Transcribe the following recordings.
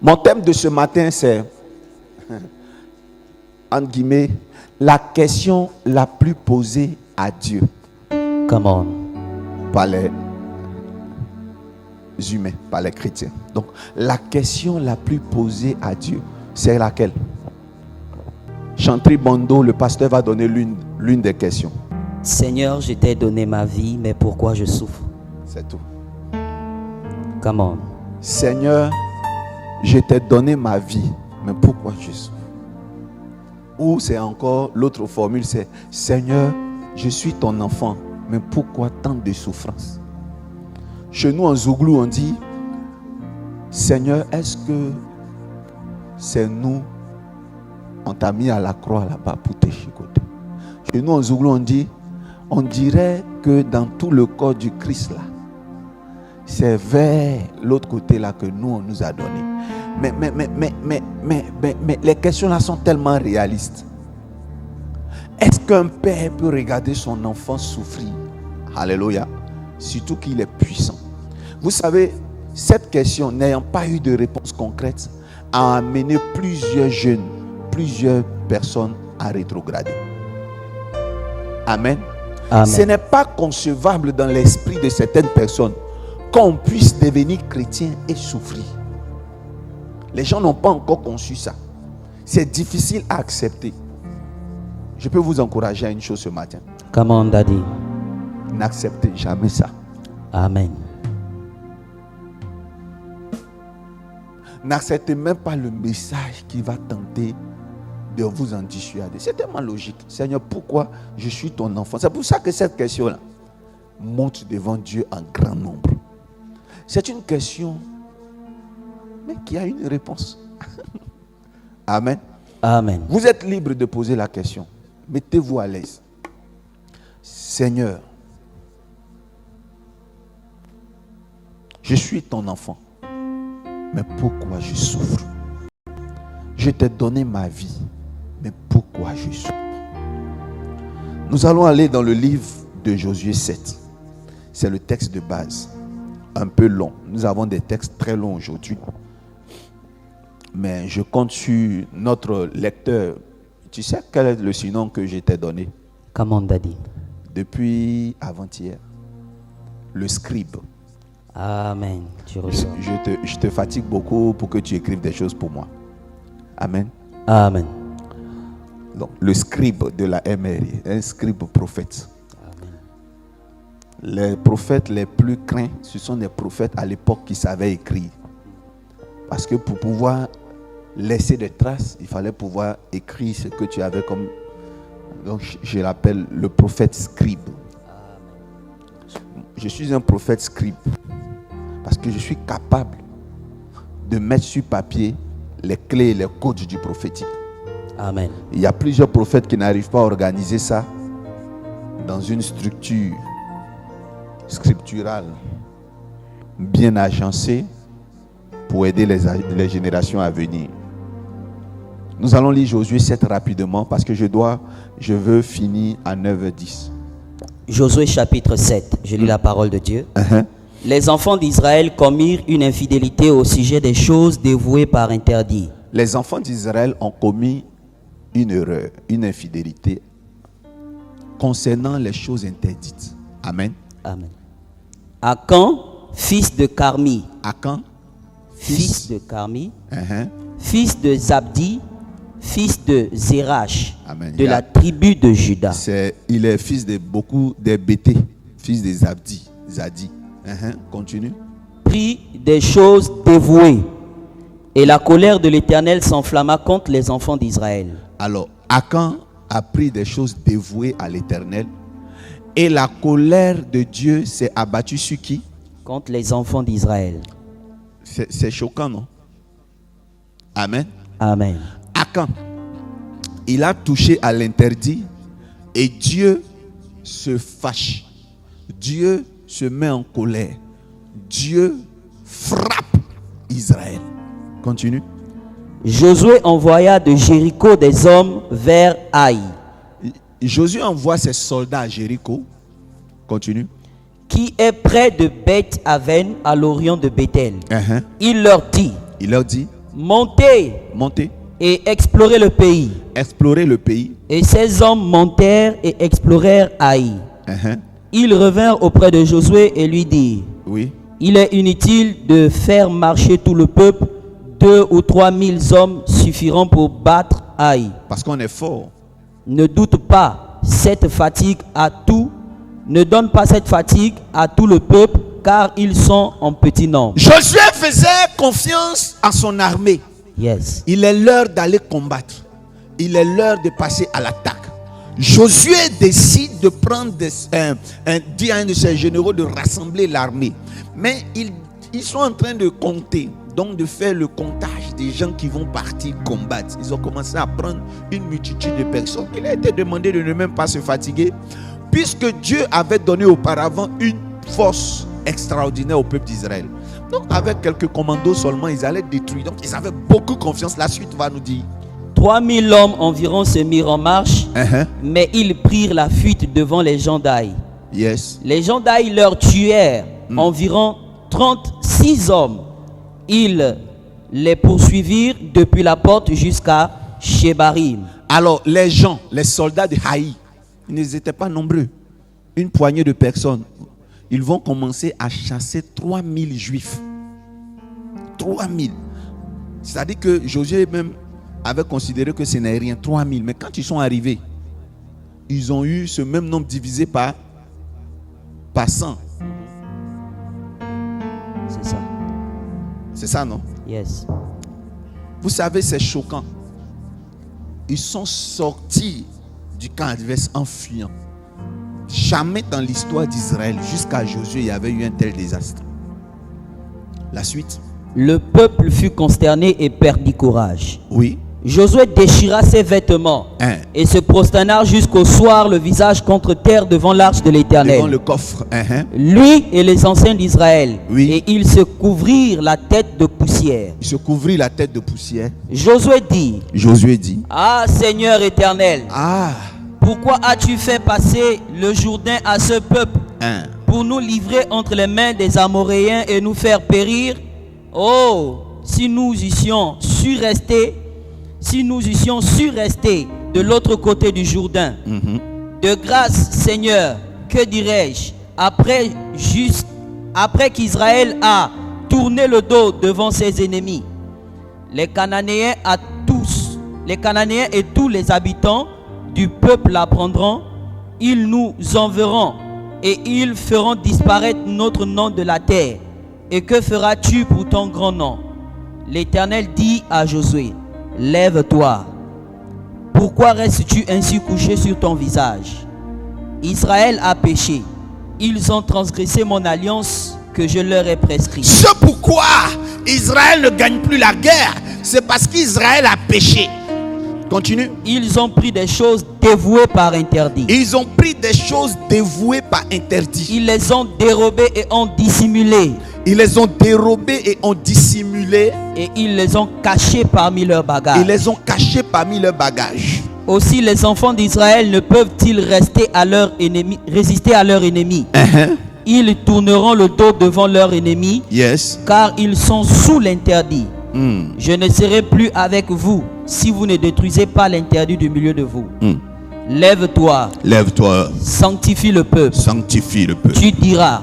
Mon thème de ce matin, c'est, entre guillemets, la question la plus posée à Dieu. Come on. Par les humains, par les chrétiens. Donc, la question la plus posée à Dieu, c'est laquelle? Chantry Bando, le pasteur va donner l'une des questions. Seigneur, je t'ai donné ma vie, mais pourquoi je souffre? C'est tout. Come on. Seigneur, je t'ai donné ma vie, mais pourquoi je souffre? Ou c'est encore l'autre formule, c'est Seigneur, je suis ton enfant, mais pourquoi tant de souffrance? Chez nous en Zouglou, on dit Seigneur, est-ce que c'est nous, on t'a mis à la croix là-bas pour te chicoter? Chez nous en Zouglou, on dit, on dirait que dans tout le corps du Christ là, c'est vers l'autre côté là que nous, on nous a donné. Mais les questions là sont tellement réalistes. Est-ce qu'un père peut regarder son enfant souffrir? Alléluia. Surtout qu'il est puissant. Vous savez, cette question, n'ayant pas eu de réponse concrète, a amené plusieurs jeunes, plusieurs personnes à rétrograder. Amen. Amen. Ce n'est pas concevable dans l'esprit de certaines personnes qu'on puisse devenir chrétien et souffrir. Les gens n'ont pas encore conçu ça. C'est difficile à accepter. Je peux vous encourager à une chose ce matin. Come on, Daddy. N'acceptez jamais ça. Amen. N'acceptez même pas le message qui va tenter de vous en dissuader. C'est tellement logique. Seigneur, pourquoi je suis ton enfant? C'est pour ça que cette question-là monte devant Dieu en grand nombre. C'est une question, mais qui a une réponse. Amen. Amen. Vous êtes libre de poser la question. Mettez-vous à l'aise. Seigneur, je suis ton enfant, mais pourquoi je souffre? Je t'ai donné ma vie, mais pourquoi je souffre? Nous allons aller dans le livre de Josué 7. C'est le texte de base, un peu long. Nous avons des textes très longs aujourd'hui. Mais je compte sur notre lecteur. Tu sais quel est le surnom que je t'ai donné? Come on, Daddy. Depuis avant-hier. Le scribe. Amen. Tu reçois. Je te fatigue beaucoup pour que tu écrives des choses pour moi. Amen. Amen. Donc, le scribe de la MRI, un scribe prophète. Amen. Les prophètes les plus craints, ce sont des prophètes à l'époque qui savaient écrire. Parce que pour pouvoir laisser des traces, il fallait pouvoir écrire ce que tu avais comme... Donc, je l'appelle le prophète scribe. Je suis un prophète scribe. Parce que je suis capable de mettre sur papier les clés et les codes du prophétique. Amen. Il y a plusieurs prophètes qui n'arrivent pas à organiser ça dans une structure scripturale bien agencée pour aider les générations à venir. Nous allons lire Josué 7 rapidement parce que je veux finir à 9h10. Josué chapitre 7, je lis la parole de Dieu. Uh-huh. Les enfants d'Israël commirent une infidélité au sujet des choses dévouées par interdit. Les enfants d'Israël ont commis une erreur, une infidélité concernant les choses interdites. Amen. Amen. Akan, fils de Carmi, Akan, fils de Carmi, uh-huh. fils de Zabdi, fils de Zérach, Amen. de la tribu de Juda. Il est fils de beaucoup des Bété, fils de Zadi. Uh-huh. Continue. Prit des choses dévouées, et la colère de l'Éternel s'enflamma contre les enfants d'Israël. Alors, Akan a pris des choses dévouées à l'Éternel, et la colère de Dieu s'est abattue sur qui? Contre les enfants d'Israël. C'est choquant, non? Amen. Amen. Akan, il a touché à l'interdit et Dieu se fâche. Dieu se met en colère. Dieu frappe Israël. Continue. Josué envoya de Jéricho des hommes vers Haï. Josué envoie ses soldats à Jéricho. Continue. Qui est près de Beth-Aven à l'orient de Bethel. Uh-huh. Il leur dit: Il leur dit: montez montez, et explorez le pays. explorez le pays. Et ces hommes montèrent et explorèrent Haï. Uh-huh. Ils revinrent auprès de Josué et lui dirent: Oui. il est inutile de faire marcher tout le peuple. 2 ou 3 000 hommes suffiront pour battre Haï. Parce qu'on est fort. Ne doute pas cette fatigue à tout. Ne donne pas cette fatigue à tout le peuple, car ils sont en petit nombre. Josué faisait confiance à son armée. Yes. Il est l'heure d'aller combattre. Il est l'heure de passer à l'attaque. Josué décide de prendre dit à un de ses généraux de rassembler l'armée. Mais ils sont en train de compter, donc de faire le comptage des gens qui vont partir combattre. Ils ont commencé à prendre une multitude de personnes. Il a été demandé de ne même pas se fatiguer, puisque Dieu avait donné auparavant une force extraordinaire au peuple d'Israël. Donc avec quelques commandos seulement, ils allaient détruire. Donc ils avaient beaucoup confiance. La suite va nous dire. 3 000 hommes environ se mirent en marche, Uh-huh. mais ils prirent la fuite devant les gens d'Aï. Yes. Les gens d'Aï leur tuèrent environ 36 hommes. Ils les poursuivirent depuis la porte jusqu'à Shebarim. Alors les gens, les soldats de Haï, ils n'étaient pas nombreux. Une poignée de personnes. Ils vont commencer à chasser 3000 juifs. 3000. C'est-à-dire que Josué même avait considéré que ce n'est rien, 3000. Mais quand ils sont arrivés, ils ont eu ce même nombre divisé par 100. C'est ça. C'est ça, non? Yes. Vous savez, c'est choquant. Ils sont sortis du camp adverse en fuyant. Jamais dans l'histoire d'Israël, jusqu'à Josué, il y avait eu un tel désastre. La suite. Le peuple fut consterné et perdit courage. Oui. Josué déchira ses vêtements et se prosterna jusqu'au soir, le visage contre terre devant l'arche de l'Éternel. Devant le coffre. Lui et les anciens d'Israël. Oui. Et ils se couvrirent la tête de poussière. Il se couvrit la tête de poussière. Josué dit: Josué dit: ah Seigneur éternel, ah, pourquoi as-tu fait passer le Jourdain à ce peuple pour nous livrer entre les mains des Amoréens et nous faire périr? Oh, si nous eussions su rester de l'autre côté du Jourdain. De grâce, Seigneur, que dirais-je après qu'Israël a tourné le dos devant ses ennemis? Les Cananéens et tous les habitants du peuple l'apprendront, ils nous enverront et ils feront disparaître notre nom de la terre. Et que feras-tu pour ton grand nom? L'Éternel dit à Josué: lève-toi. Pourquoi restes-tu ainsi couché sur ton visage? Israël a péché. Ils ont transgressé mon alliance que je leur ai prescrite. C'est pourquoi Israël ne gagne plus la guerre. C'est parce qu'Israël a péché. Continue. Ils ont pris des choses dévouées par interdit. Ils ont pris des choses dévouées par interdit. Ils les ont dérobées et ont dissimulé. Ils les ont dérobées et ont dissimulé. Et ils les ont cachées parmi leurs bagages. Ils les ont cachés parmi leurs bagages. Aussi les enfants d'Israël ne peuvent-ils résister à leur ennemi. Ils tourneront le dos devant leur ennemi. Yes. Car ils sont sous l'interdit. Je ne serai plus avec vous si vous ne détruisez pas l'interdit du milieu de vous. Lève-toi. Lève-toi. Sanctifie le peuple. Sanctifie le peuple. Tu diras: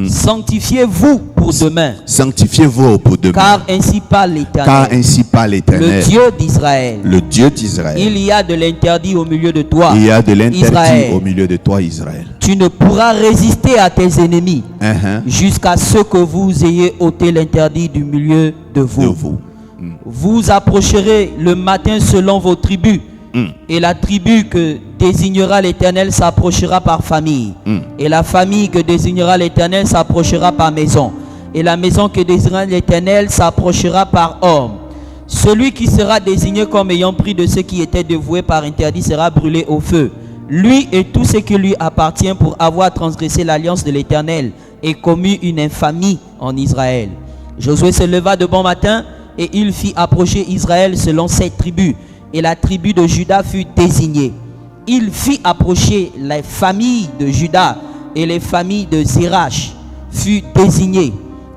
sanctifiez-vous pour demain. Sanctifiez-vous pour demain. Car ainsi parle l'Éternel. Car ainsi parle l'Éternel. Le Dieu d'Israël. Le Dieu d'Israël. Il y a de l'interdit au milieu de toi. Il y a de l'interdit Israël. au milieu de toi, Israël. Tu ne pourras résister à tes ennemis jusqu'à ce que vous ayez ôté l'interdit du milieu de vous. Vous approcherez le matin selon vos tribus. Et la tribu que désignera l'Éternel s'approchera par famille. Et la famille que désignera l'Éternel s'approchera par maison. Et la maison que désignera l'Éternel s'approchera par homme. Celui qui sera désigné comme ayant pris de ceux qui étaient dévoués par interdit sera brûlé au feu. Lui et tout ce qui lui appartient pour avoir transgressé l'alliance de l'Éternel et commis une infamie en Israël. Josué se leva de bon matin et il fit approcher Israël selon ses tribus. Et la tribu de Juda fut désignée. Il fit approcher les familles de Juda et les familles de Zérach furent désignées.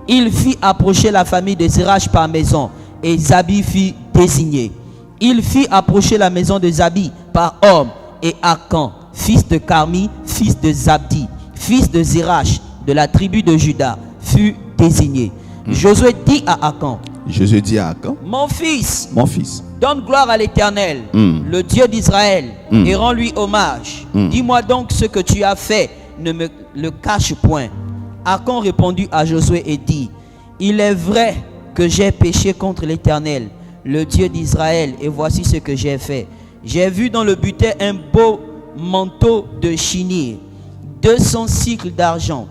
Il fit approcher la famille de Zérach par maison et Zabi fut désigné. Il fit approcher la maison de Zabi par homme, et Akan, fils de Carmi, fils de Zabdi, fils de Zerach, de la tribu de Juda, fut désigné. Josué dit à Akan, mon fils, donne gloire à l'Éternel, le Dieu d'Israël, et rends-lui hommage. Dis-moi donc ce que tu as fait, ne me le cache point. Akan répondit à Josué et dit, il est vrai que j'ai péché contre l'Éternel, le Dieu d'Israël, et voici ce que j'ai fait. J'ai vu dans le butin un beau manteau de chenille, 200 cycles d'argent,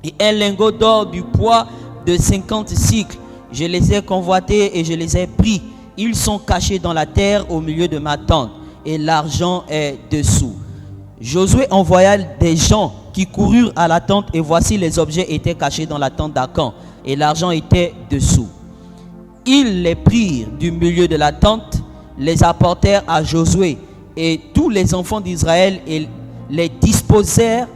et un lingot d'or du poids de 50 cycles. Je les ai convoités et je les ai pris. Ils sont cachés dans la terre au milieu de ma tente, et l'argent est dessous. Josué envoya des gens qui coururent à la tente, et voici les objets étaient cachés dans la tente d'Akan, et l'argent était dessous. Ils les prirent du milieu de la tente, les apportèrent à Josué et tous les enfants d'Israël et les disposèrent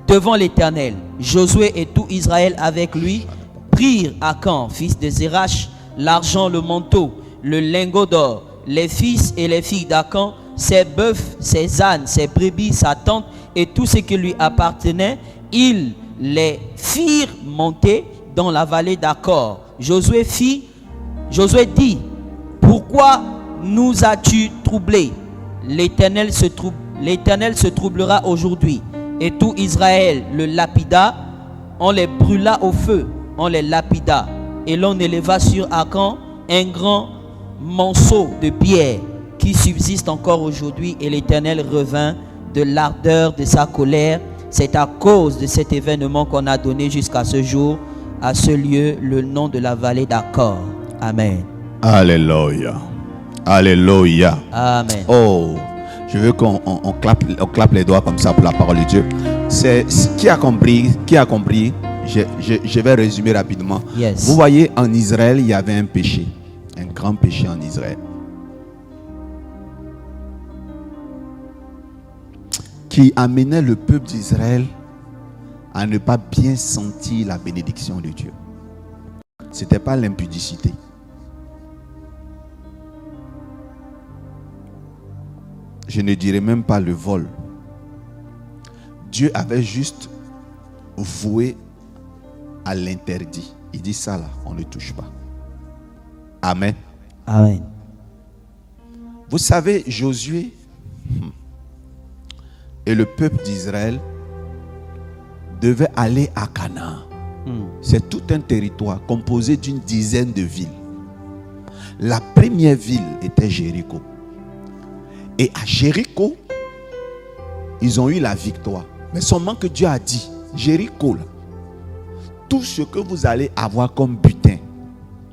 devant l'Éternel. Josué et tout Israël avec lui prirent Akan, fils de Zerach, l'argent, le manteau, le lingot d'or, les fils et les filles d'Akan, ses bœufs, ses ânes, ses brebis, sa tente et tout ce qui lui appartenait. Ils les firent monter dans la vallée d'Akor. Josué dit, pourquoi nous as-tu troublés? L'Éternel se troublera aujourd'hui. Et tout Israël le lapida. On les brûla au feu, on les lapida. Et l'on éleva sur Akan un grand monceau de pierre qui subsiste encore aujourd'hui. Et l'Éternel revint de l'ardeur de sa colère. C'est à cause de cet événement qu'on a donné jusqu'à ce jour à ce lieu le nom de la vallée d'Akor. Amen. Alléluia. Alléluia. Amen. Oh, je veux qu'on clappe les doigts comme ça pour la parole de Dieu. C'est qui a compris. Je vais résumer rapidement. Yes. Vous voyez, en Israël, il y avait un péché, un grand péché en Israël, qui amenait le peuple d'Israël à ne pas bien sentir la bénédiction de Dieu. C'était pas l'impudicité. Je ne dirais même pas le vol. Dieu avait juste voué à l'interdit. Il dit ça là, on ne touche pas. Amen. Amen. Vous savez, Josué et le peuple d'Israël devaient aller à Canaan. C'est tout un territoire composé d'une dizaine de villes. La première ville était Jéricho. Et à Jéricho, ils ont eu la victoire. Mais seulement que Dieu a dit, Jéricho, là, tout ce que vous allez avoir comme butin,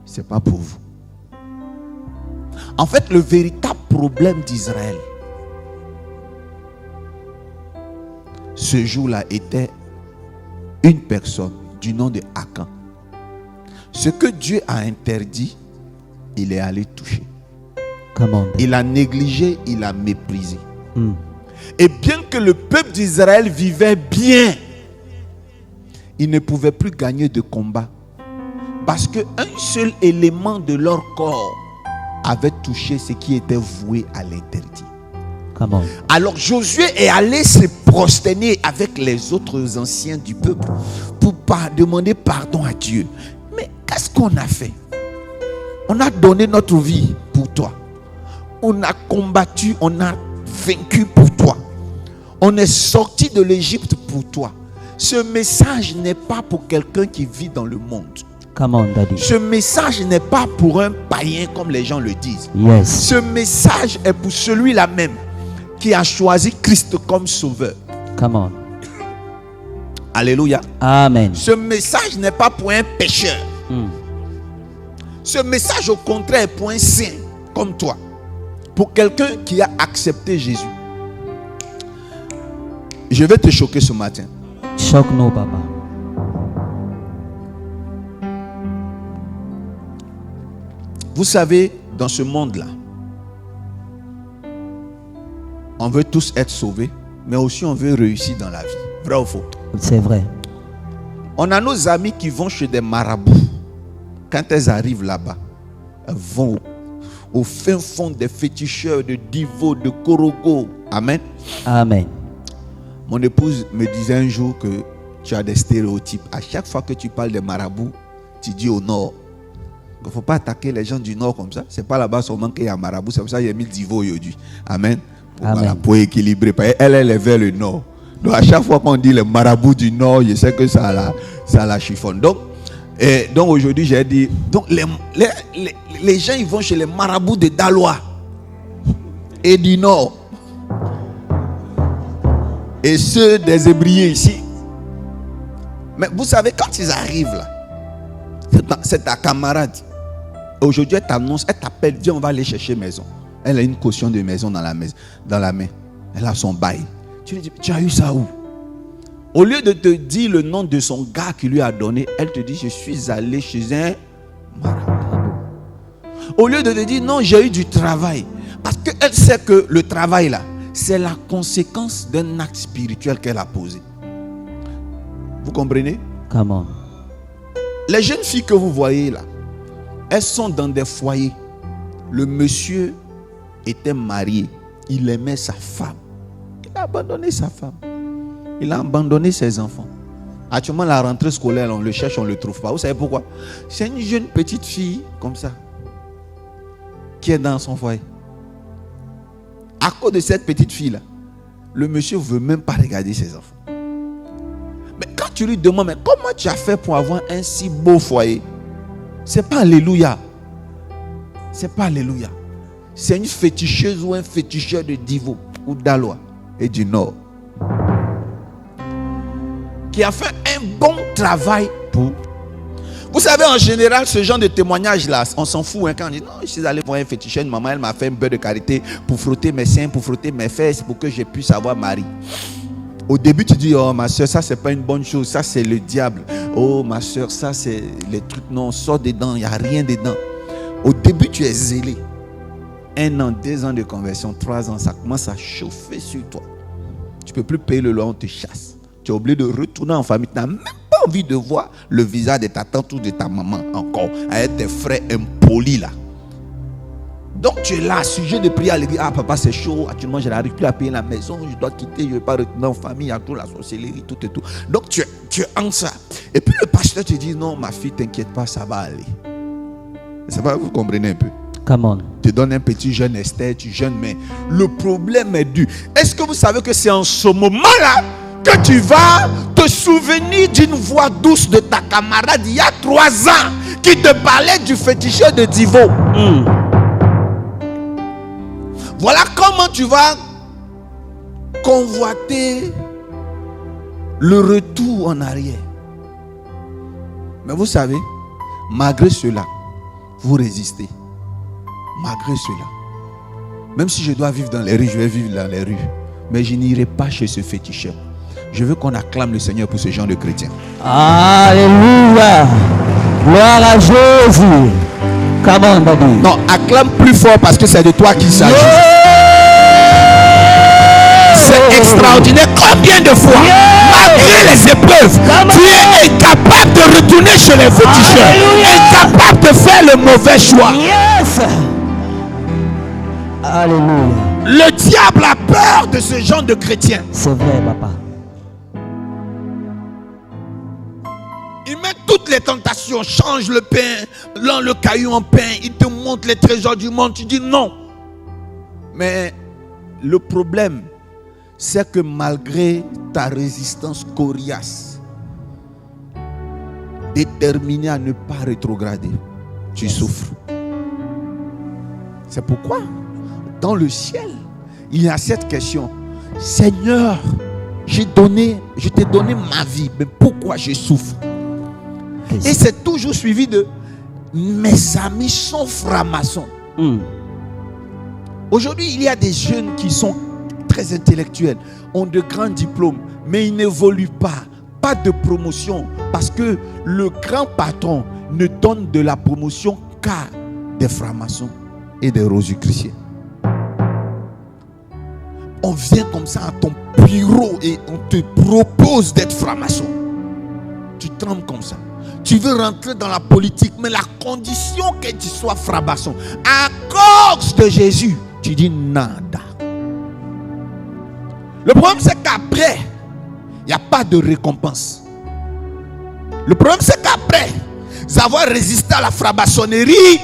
ce n'est pas pour vous. En fait, le véritable problème d'Israël, ce jour-là, était une personne du nom de Akan. Ce que Dieu a interdit, il est allé toucher. Il a négligé, il a méprisé. Et bien que le peuple d'Israël vivait bien, il ne pouvait plus gagner de combat. Parce qu'un seul élément de leur corps avait touché ce qui était voué à l'interdit. Alors Josué est allé se prosterner avec les autres anciens du peuple pour demander pardon à Dieu. Mais qu'est-ce qu'on a fait? On a donné notre vie pour toi. On a combattu, on a vaincu pour toi. On est sorti de l'Égypte pour toi. Ce message n'est pas pour quelqu'un qui vit dans le monde. Ce message n'est pas pour un païen comme les gens le disent. Yes. Ce message est pour celui-là même qui a choisi Christ comme sauveur. Alléluia. Amen. Ce message n'est pas pour un pécheur. Ce message au contraire est pour un saint comme toi. Pour quelqu'un qui a accepté Jésus. Je vais te choquer ce matin. Choque-nous, papa. Vous savez, dans ce monde-là, on veut tous être sauvés, mais aussi on veut réussir dans la vie. Vrai ou faux? C'est vrai. On a nos amis qui vont chez des marabouts. Quand elles arrivent là-bas, Elles vont au fin fond des féticheurs, de divo, de korogo. Amen. Amen. Mon épouse me disait un jour que tu as des stéréotypes. À chaque fois que tu parles des marabouts, tu dis au nord. Il ne faut pas attaquer les gens du nord comme ça. Ce n'est pas là-bas seulement qu'il y a marabout. C'est pour ça qu'il y a mis le divo aujourd'hui. Amen. Voilà, pour équilibrer. Elle est vers le nord. Donc à chaque fois qu'on dit les marabouts du nord, je sais que ça la chiffonne. Donc aujourd'hui, j'ai dit, donc les gens ils vont chez les marabouts de Daloa et du nord. Et ceux des Hébriers ici. Mais vous savez, quand ils arrivent là, c'est ta camarade. Aujourd'hui, elle t'annonce, elle t'appelle, viens, on va aller chercher maison. Elle a une caution de maison dans la main. Elle a son bail. Tu lui dis, tu as eu ça où? Au lieu de te dire le nom de son gars qui lui a donné, elle te dit, je suis allé chez un marabout. Au lieu de te dire, non, j'ai eu du travail. Parce qu'elle sait que le travail là, c'est la conséquence d'un acte spirituel qu'elle a posé. Vous comprenez? Come on. Les jeunes filles que vous voyez là, elles sont dans des foyers. Le monsieur était marié. Il aimait sa femme. Il a abandonné sa femme. Il a abandonné ses enfants. Actuellement, la rentrée scolaire, on le cherche, on ne le trouve pas. Vous savez pourquoi? C'est une jeune petite fille comme ça qui est dans son foyer. À cause de cette petite fille-là, le monsieur ne veut même pas regarder ses enfants. Mais quand tu lui demandes, mais comment tu as fait pour avoir un si beau foyer? C'est pas alléluia. C'est pas alléluia. C'est une féticheuse ou un féticheur de Divo ou d'Aloa et du Nord qui a fait un bon travail pour. Vous savez, en général, ce genre de témoignage-là, on s'en fout. Quand on dit, non, je suis allé voir un féticheur, maman, elle m'a fait un beurre de karité pour frotter mes seins, pour frotter mes fesses, pour que je puisse avoir mari. Au début, tu dis, oh ma soeur, ça c'est pas une bonne chose, ça c'est le diable. Oh ma soeur, ça c'est les trucs, non, sors dedans, il n'y a rien dedans. Au début, tu es zélé. 1 an, 2 ans de conversion, 3 ans, ça commence à chauffer sur toi. Tu ne peux plus payer le loyer, on te chasse. Tu es obligé de retourner en famille. Tu n'as même pas envie de voir le visage de ta tante ou de ta maman encore, avec tes frères impolis là. Donc tu es là, sujet de prière à l'église. Ah papa, c'est chaud, actuellement je n'arrive plus à payer la maison, je dois quitter, je ne vais pas retourner en famille, il y a tout, la sorcellerie, tout et tout. Donc tu es en ça. Et puis le pasteur te dit, non ma fille, t'inquiète pas, ça va aller. Ça va, vous comprenez un peu? Come on. Tu donnes un petit jeune Esther, tu jeûnes, mais le problème est dû. Est-ce que vous savez que c'est en ce moment-là que tu vas te souvenir d'une voix douce de ta camarade il y a 3 ans qui te parlait du féticheur de Divo? Voilà comment tu vas convoiter le retour en arrière. Mais vous savez, malgré cela, vous résistez. Malgré cela, même si je dois vivre dans les rues, je vais vivre dans les rues. Mais je n'irai pas chez ce féticheur. Je veux qu'on acclame le Seigneur pour ce genre de chrétiens. Alléluia. Gloire à Jésus. Come on, baby. Non, acclame plus fort parce que c'est de toi qu'il s'agit. C'est extraordinaire. Combien de fois, malgré les épreuves, tu es incapable de retourner chez les féticheurs, incapable de faire le mauvais choix. Yes. Alléluia. Le diable a peur de ce genre de chrétiens. C'est vrai, papa. Il met toutes les tentations, change le pain, lance le caillou en pain, il te montre les trésors du monde, tu dis non. Mais le problème, c'est que malgré ta résistance coriace, déterminée à ne pas rétrograder, tu souffres. C'est pourquoi, dans le ciel, il y a cette question. Seigneur, je t'ai donné ma vie, mais pourquoi je souffre? Et c'est toujours suivi de mes amis sont francs-maçons. Aujourd'hui, il y a des jeunes qui sont très intellectuels, ont de grands diplômes, mais ils n'évoluent pas. Pas de promotion, parce que le grand patron ne donne de la promotion qu'à des francs-maçons et des rosicruciens. On vient comme ça à ton bureau et on te propose d'être franc-maçon. Tu trembles comme ça. Tu veux rentrer dans la politique, mais la condition que tu sois franc-maçon. À cause de Jésus, tu dis nada. Le problème, c'est qu'après, il n'y a pas de récompense. Le problème, c'est qu'après avoir résisté à la franc-maçonnerie,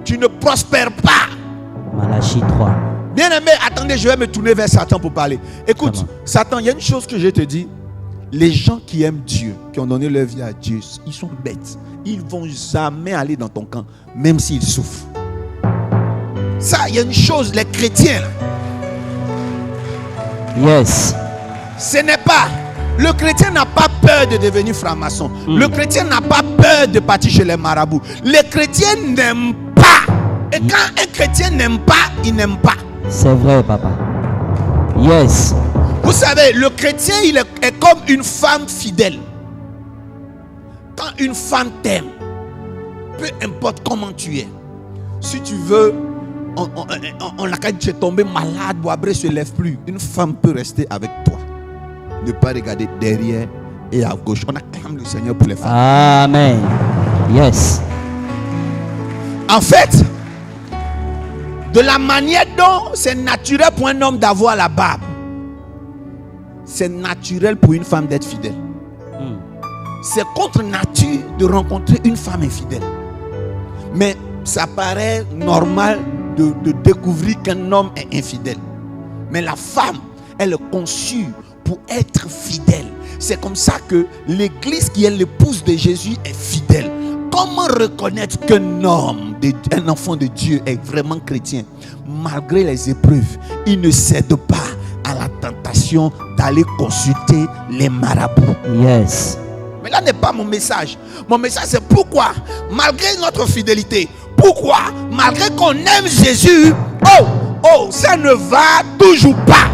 tu ne prospères pas. Malachie 3. Bien aimé, attendez, je vais me tourner vers Satan pour parler. Écoute, Satan, il y a une chose que je te dis. Les gens qui aiment Dieu, qui ont donné leur vie à Dieu, ils sont bêtes. Ils ne vont jamais aller dans ton camp, même s'ils souffrent. Ça, il y a une chose, les chrétiens. Yes. Ce n'est pas. Le chrétien n'a pas peur de devenir franc-maçon. Le chrétien n'a pas peur de partir chez les marabouts. Les chrétiens n'aiment pas. Et quand un chrétien n'aime pas, il n'aime pas. C'est vrai, papa. Yes. Vous savez, le chrétien, il est comme une femme fidèle. Quand une femme t'aime, peu importe comment tu es, si tu veux, quand tu es tombé malade, Boabré ne se lève plus, une femme peut rester avec toi. Ne pas regarder derrière et à gauche. On acclame le Seigneur pour les femmes. Amen. Yes. En fait, de la manière dont c'est naturel pour un homme d'avoir la barbe, c'est naturel pour une femme d'être fidèle. C'est contre nature de rencontrer une femme infidèle. Mais ça paraît normal de découvrir qu'un homme est infidèle. Mais la femme, elle est conçue pour être fidèle. C'est comme ça que l'église qui est l'épouse de Jésus est fidèle. Comment reconnaître qu'un homme, un enfant de Dieu est vraiment chrétien? Malgré les épreuves, il ne cède pas à la tentation d'aller consulter les marabouts. Yes. Mais là n'est pas mon message. Mon message c'est pourquoi, malgré notre fidélité, pourquoi, malgré qu'on aime Jésus, ça ne va toujours pas.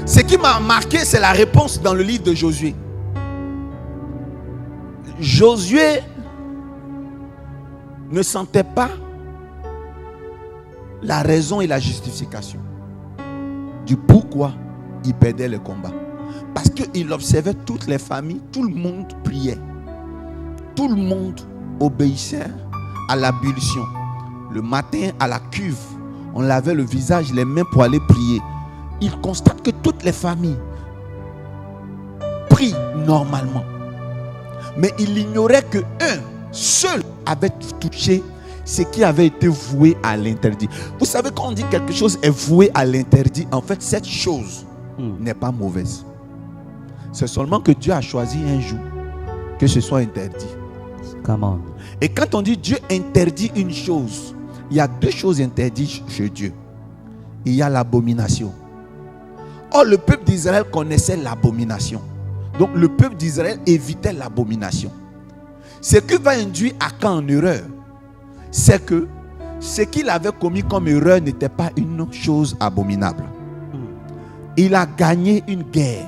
Ce qui m'a marqué, c'est la réponse dans le livre de Josué. Josué ne sentait pas la raison et la justification du pourquoi il perdait le combat. Parce qu'il observait toutes les familles, tout le monde priait. Tout le monde obéissait à l'ablution. Le matin, à la cuve, on lavait le visage, les mains pour aller prier. Il constate que toutes les familles prient normalement. Mais il ignorait que un seul avait touché ce qui avait été voué à l'interdit. Vous savez, quand on dit quelque chose est voué à l'interdit, en fait, cette chose n'est pas mauvaise. C'est seulement que Dieu a choisi un jour que ce soit interdit. Come on. Et quand on dit Dieu interdit une chose, il y a deux choses interdites chez Dieu. Il y a l'abomination. Or, le peuple d'Israël connaissait l'abomination. Donc, le peuple d'Israël évitait l'abomination. Ce qui va induire Akan en erreur, c'est que ce qu'il avait commis comme erreur n'était pas une chose abominable. Il a gagné une guerre.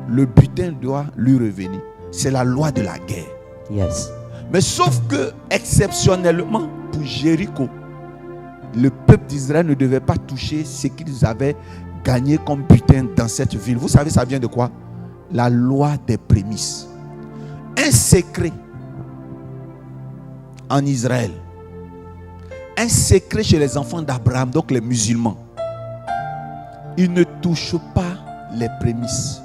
Le butin doit lui revenir. C'est la loi de la guerre. Yes. Mais sauf que, exceptionnellement, pour Jéricho, le peuple d'Israël ne devait pas toucher ce qu'ils avaient gagné comme butin dans cette ville. Vous savez, ça vient de quoi? La loi des prémices. Un secret en Israël. Un secret chez les enfants d'Abraham, donc les musulmans. Ils ne touchent pas les prémices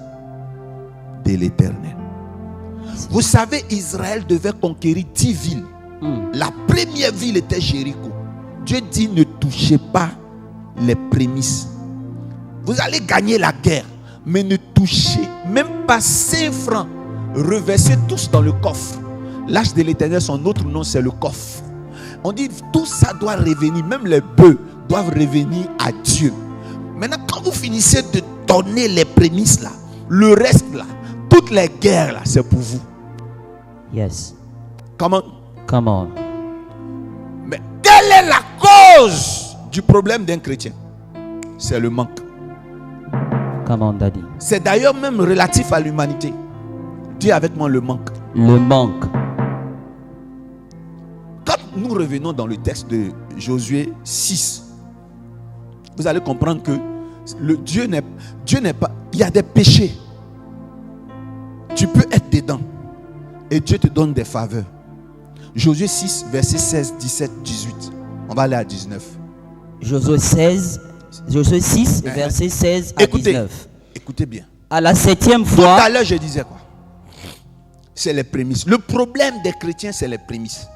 de l'Éternel. Vous savez, Israël devait conquérir 10 villes. La première ville était Jéricho. Dieu dit ne touchez pas les prémices. Vous allez gagner la guerre, mais ne touchez même pas 5 francs. Reversez tous dans le coffre. L'âge de l'Éternel, son autre nom, c'est le coffre. On dit tout ça doit revenir, même les bœufs doivent revenir à Dieu. Maintenant, quand vous finissez de donner les prémices là, le reste là, toutes les guerres là, c'est pour vous. Yes. Comment? Come on. Mais quelle est la cause du problème d'un chrétien? C'est le manque. Come on, daddy. C'est d'ailleurs même relatif à l'humanité. Dis avec moi le manque. Le manque. Quand nous revenons dans le texte de Josué 6, vous allez comprendre que Dieu n'est pas. Il y a des péchés. Tu peux être dedans. dedans et Dieu te donne des faveurs. Josué 6, verset 16, 17, 18. On va aller à 19. Josué 6, verset 16 à 19. Écoutez bien. À la 7e fois. Tout à l'heure, je disais quoi? C'est les prémices. Le problème des chrétiens, c'est les prémices.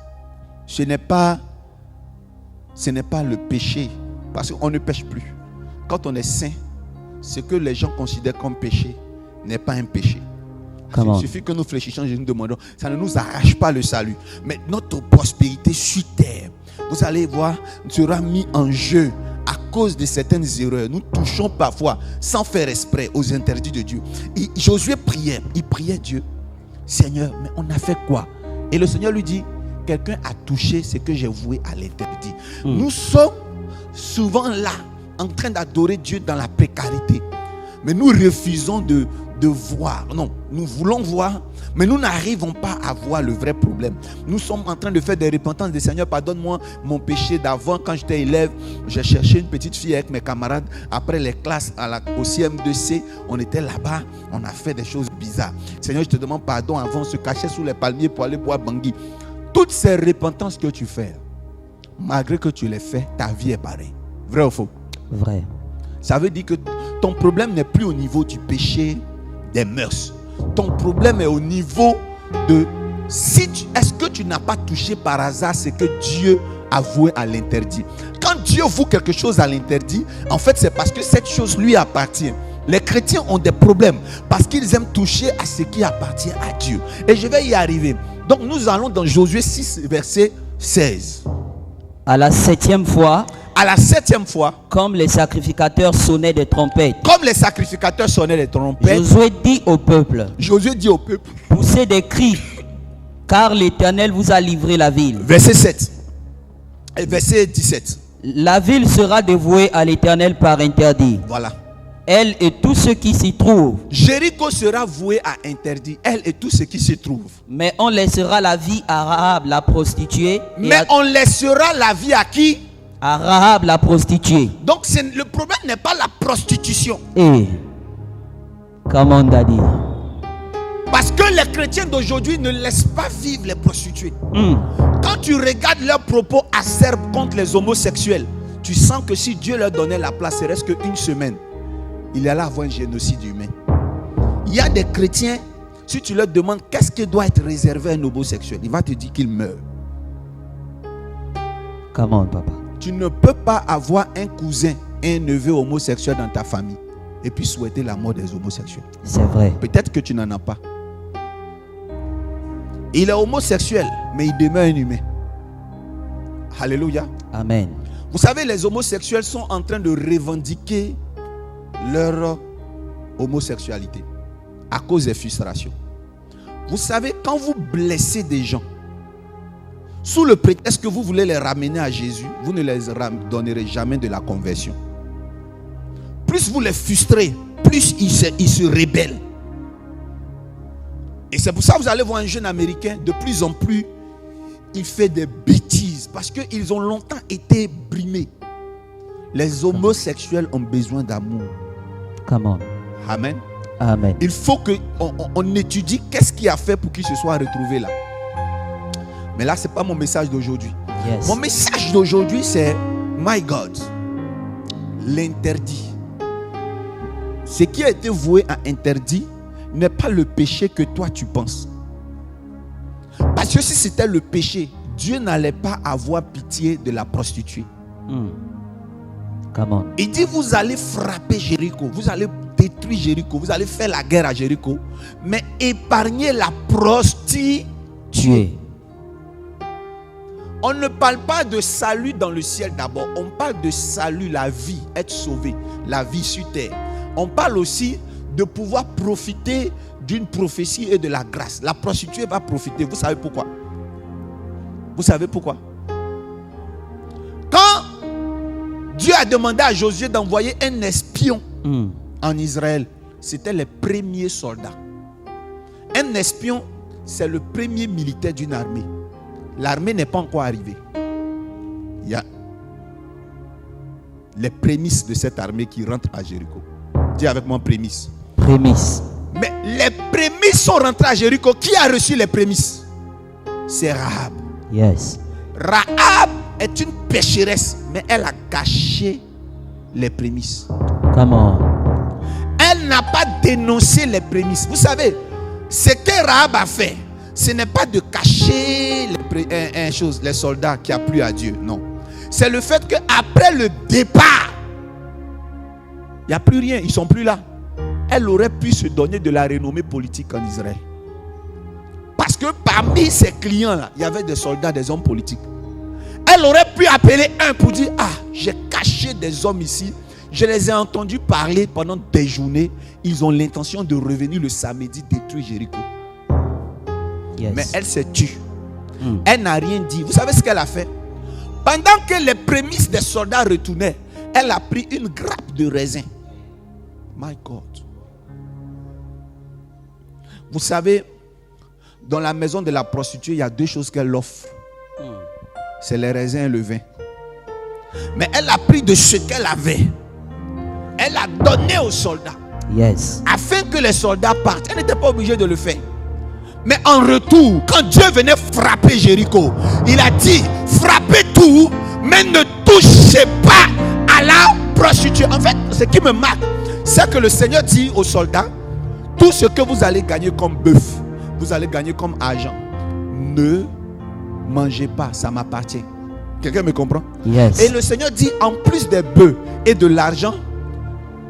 Ce n'est pas le péché. Parce qu'on ne pêche plus. Quand on est saint, ce que les gens considèrent comme péché n'est pas un péché. Il suffit que nous fléchissions et nous demandons. Ça ne nous arrache pas le salut. Mais notre prospérité sur terre, vous allez voir, sera mis en jeu à cause de certaines erreurs. Nous touchons parfois, sans faire exprès, aux interdits de Dieu. Et Josué priait. Il priait Dieu. Seigneur, mais on a fait quoi? Et le Seigneur lui dit, quelqu'un a touché ce que j'ai voué à l'interdit. Nous sommes souvent là, en train d'adorer Dieu dans la précarité. Mais nous refusons de voir. Non, nous voulons voir, mais nous n'arrivons pas à voir le vrai problème. Nous sommes en train de faire des repentances des Seigneur, pardonne-moi mon péché d'avant. Quand j'étais élève, j'ai cherché une petite fille avec mes camarades. Après les classes au CM2C, on était là-bas, on a fait des choses bizarres. Seigneur, je te demande pardon avant, on se cachait sous les palmiers pour aller boire Bangui. Toutes ces repentances que tu fais, malgré que tu les fais, ta vie est pareille. Vrai ou faux? Vrai. Ça veut dire que ton problème n'est plus au niveau du péché des mœurs. Ton problème est au niveau de est-ce que tu n'as pas touché par hasard ce que Dieu a voué à l'interdit? Quand Dieu voue quelque chose à l'interdit, en fait c'est parce que cette chose lui appartient. Les chrétiens ont des problèmes parce qu'ils aiment toucher à ce qui appartient à Dieu. Et je vais y arriver. Donc nous allons dans Josué 6, verset 16. À la 7e fois. À la 7e fois, comme les sacrificateurs sonnaient des trompettes. Josué dit au peuple. Poussez des cris, car l'Éternel vous a livré la ville. Verset 7 et verset 17. La ville sera dévouée à l'Éternel par interdit. Voilà. Elle et tout ce qui s'y trouve. Jéricho sera voué à interdit. Elle et tout ce qui s'y trouve. Mais on laissera la vie à Rahab la prostituée. On laissera la vie à qui? À Rahab la prostituée. Donc le problème n'est pas la prostitution. Comment on a dit? Parce que les chrétiens d'aujourd'hui ne laissent pas vivre les prostituées. Quand tu regardes leurs propos acerbes contre les homosexuels, tu sens que si Dieu leur donnait la place, il reste qu'une semaine, il allait avoir un génocide humain. Il y a des chrétiens, si tu leur demandes qu'est-ce qui doit être réservé à un homosexuel, il va te dire qu'il meurt. Comment, papa? Tu ne peux pas avoir un cousin, un neveu homosexuel dans ta famille et puis souhaiter la mort des homosexuels. C'est vrai. Peut-être que tu n'en as pas. Il est homosexuel, mais il demeure un humain. Alléluia. Amen. Vous savez, les homosexuels sont en train de revendiquer leur homosexualité à cause des frustrations. Vous savez, quand vous blessez des gens, sous le prétexte que vous voulez les ramener à Jésus, vous ne les donnerez jamais de la conversion. Plus vous les frustrez, plus ils se rebellent. Et c'est pour ça que vous allez voir un jeune Américain, de plus en plus, il fait des bêtises parce qu'ils ont longtemps été brimés. Les homosexuels ont besoin d'amour. Comment? Amen. Amen. Il faut qu'on étudie qu'est-ce qui a fait pour qu'il se soit retrouvé là. Mais là, ce n'est pas mon message d'aujourd'hui. Yes. Mon message d'aujourd'hui, c'est My God, l'interdit. Ce qui a été voué à interdit n'est pas le péché que toi tu penses. Parce que si c'était le péché, Dieu n'allait pas avoir pitié de la prostituée. Come on. Il dit vous allez frapper Jéricho, vous allez détruire Jéricho, vous allez faire la guerre à Jéricho, mais épargnez la prostituée. On ne parle pas de salut dans le ciel d'abord. On parle de salut, la vie, être sauvé, la vie sur terre. On parle aussi de pouvoir profiter d'une prophétie et de la grâce. La prostituée va profiter. Vous savez pourquoi? Vous savez pourquoi? Quand Dieu a demandé à Josué d'envoyer un espion en Israël, c'était les premiers soldats. Un espion, c'est le premier militaire d'une armée. L'armée n'est pas encore arrivée. Il y a les prémices de cette armée qui rentre à Jéricho. Dis avec moi prémices. Prémices. Mais les prémices sont rentrées à Jéricho. Qui a reçu les prémices? C'est Rahab. Yes. Rahab est une pécheresse, mais elle a gâché les prémices. Come on. Elle n'a pas dénoncé les prémices. Vous savez, ce que Rahab a fait, ce n'est pas de cacher les soldats qui a plu à Dieu. Non. C'est le fait qu'après le départ, il n'y a plus rien. Ils ne sont plus là. Elle aurait pu se donner de la renommée politique en Israël. Parce que parmi ses clients-là, il y avait des soldats, des hommes politiques. Elle aurait pu appeler un pour dire: ah, j'ai caché des hommes ici. Je les ai entendus parler pendant des journées. Ils ont l'intention de revenir le samedi détruire Jéricho. Yes. Mais elle s'est tue. Elle n'a rien dit. Vous savez ce qu'elle a fait? Pendant que les prémices des soldats retournaient, elle a pris une grappe de raisin. My God. Vous savez, dans la maison de la prostituée, il y a deux choses qu'elle offre. C'est les raisins et le vin. Mais elle a pris de ce qu'elle avait. Elle a donné aux soldats. Yes. Afin que les soldats partent. Elle n'était pas obligée de le faire. Mais en retour, quand Dieu venait frapper Jéricho, il a dit: frappez tout, mais ne touchez pas à la prostituée. En fait, ce qui me marque, c'est que le Seigneur dit aux soldats: tout ce que vous allez gagner comme bœuf, vous allez gagner comme argent, ne mangez pas, ça m'appartient. Quelqu'un me comprend? Yes. Et le Seigneur dit: en plus des bœufs et de l'argent,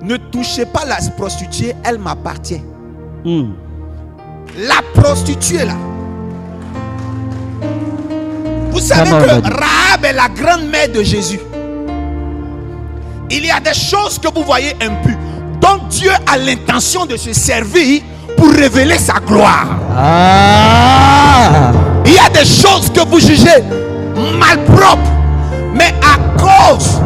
ne touchez pas la prostituée, elle m'appartient. La prostituée là, vous savez que Rahab est la grand-mère de Jésus. Il y a des choses que vous voyez impues, dont Dieu a l'intention de se servir pour révéler sa gloire. Il y a des choses que vous jugez malpropres, mais à cause